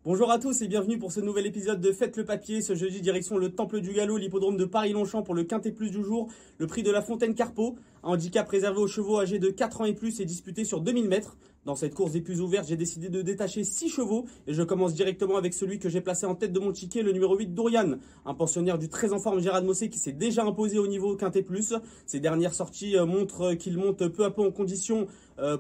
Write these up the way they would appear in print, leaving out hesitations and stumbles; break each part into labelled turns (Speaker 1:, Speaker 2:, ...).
Speaker 1: Bonjour à tous et bienvenue pour ce nouvel épisode de Faites le papier. Ce jeudi, direction le Temple du Galop, l'hippodrome de Paris-Longchamp pour le Quintet Plus du jour. Le prix de la Fontaine Carpeau, un handicap réservé aux chevaux âgés de 4 ans et plus et disputé sur 2000 mètres. Dans cette course des plus ouvertes, j'ai décidé de détacher 6 chevaux et je commence directement avec celui que j'ai placé en tête de mon ticket, le numéro 8, Dourian. Un pensionnaire du très en forme Gérard Mossé qui s'est déjà imposé au niveau Quintet Plus. Ses dernières sorties montrent qu'il monte peu à peu en condition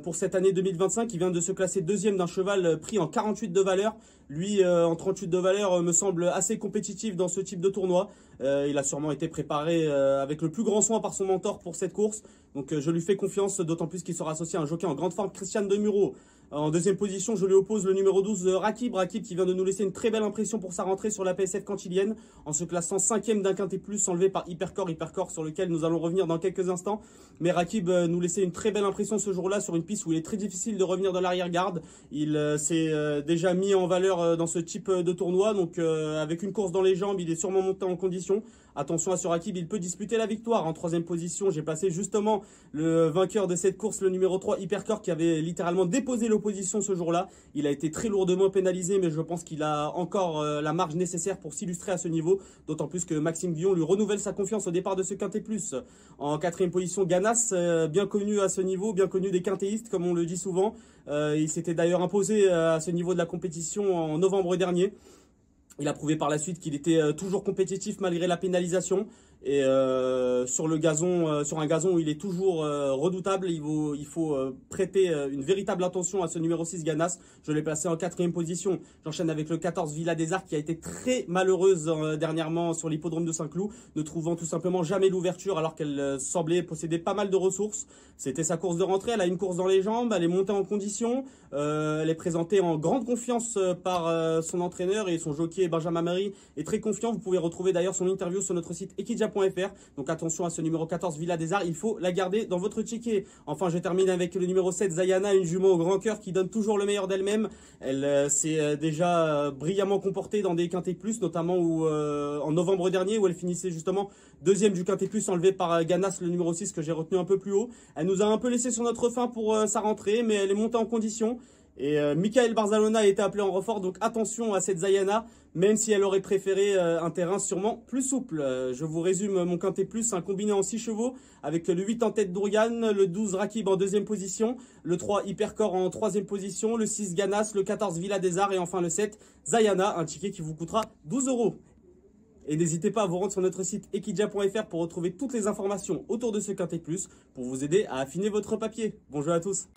Speaker 1: pour cette année 2025. Il vient de se classer deuxième d'un cheval pris en 48 de valeur. Lui, en 38 de valeur, me semble assez compétitif dans ce type de tournoi. Il a sûrement été préparé avec le plus grand soin par son mentor pour cette course. Donc je lui fais confiance, d'autant plus qu'il sera associé à un jockey en grande forme, Christian Demuro. En deuxième position, je lui oppose le numéro 12, Rakib. Rakib qui vient de nous laisser une très belle impression pour sa rentrée sur la PSF cantilienne, en se classant 5e d'un Quintet Plus, enlevé par Hypercore sur lequel nous allons revenir dans quelques instants. Mais Rakib nous laissait une très belle impression ce jour-là sur une piste où il est très difficile de revenir dans l'arrière-garde. Il s'est déjà mis en valeur dans ce type de tournoi, donc avec une course dans les jambes, il est sûrement monté en condition. Attention à ce Rakib, il peut disputer la victoire. En troisième position, j'ai placé justement le vainqueur de cette course, le numéro 3, Hypercore, qui avait littéralement déposé l'opposition ce jour-là. Il a été très lourdement pénalisé, mais je pense qu'il a encore la marge nécessaire pour s'illustrer à ce niveau. D'autant plus que Maxime Guillon lui renouvelle sa confiance au départ de ce Quintet Plus. En quatrième position, Ganas, bien connu à ce niveau, bien connu des quintéistes, comme on le dit souvent. Il s'était d'ailleurs imposé à ce niveau de la compétition en novembre dernier. Il a prouvé par la suite qu'il était toujours compétitif malgré la pénalisation. Et sur le gazon, sur un gazon où il est toujours redoutable, il faut prêter une véritable attention à ce numéro 6 Ganas. Je l'ai placé en quatrième position. J'enchaîne avec le 14 Villa des Arts qui a été très malheureuse dernièrement sur l'hippodrome de Saint-Cloud, ne trouvant tout simplement jamais l'ouverture alors qu'elle semblait posséder pas mal de ressources. C'était sa course de rentrée, elle a une course dans les jambes, elle est montée en condition, elle est présentée en grande confiance par son entraîneur et son jockey Benjamin Marie est très confiant. Vous pouvez retrouver d'ailleurs son interview sur notre site equidia.fr. Donc attention à ce numéro 14 Villa des Arts, il faut la garder dans votre ticket. Enfin, je termine avec le numéro 7 Zayana, une jument au grand cœur qui donne toujours le meilleur d'elle-même. Elle s'est déjà brillamment comportée dans des Quintet Plus, notamment en novembre dernier où elle finissait justement deuxième du Quintet Plus, enlevée par Ganas, le numéro 6 que j'ai retenu un peu plus haut. Elle nous a un peu laissé sur notre faim pour sa rentrée, mais elle est montée en condition. Et Michael Barzalona a été appelé en renfort, donc attention à cette Zayana, même si elle aurait préféré un terrain sûrement plus souple. Je vous résume mon Quintet Plus, un combiné en 6 chevaux, avec le 8 en tête Dourian, le 12 Rakib en deuxième position, le 3 Hypercore en troisième position, le 6 Ganas, le 14 Villa des Arts et enfin le 7 Zayana, un ticket qui vous coûtera 12 €. Et n'hésitez pas à vous rendre sur notre site equidia.fr pour retrouver toutes les informations autour de ce Quintet Plus, pour vous aider à affiner votre papier. Bonjour à tous.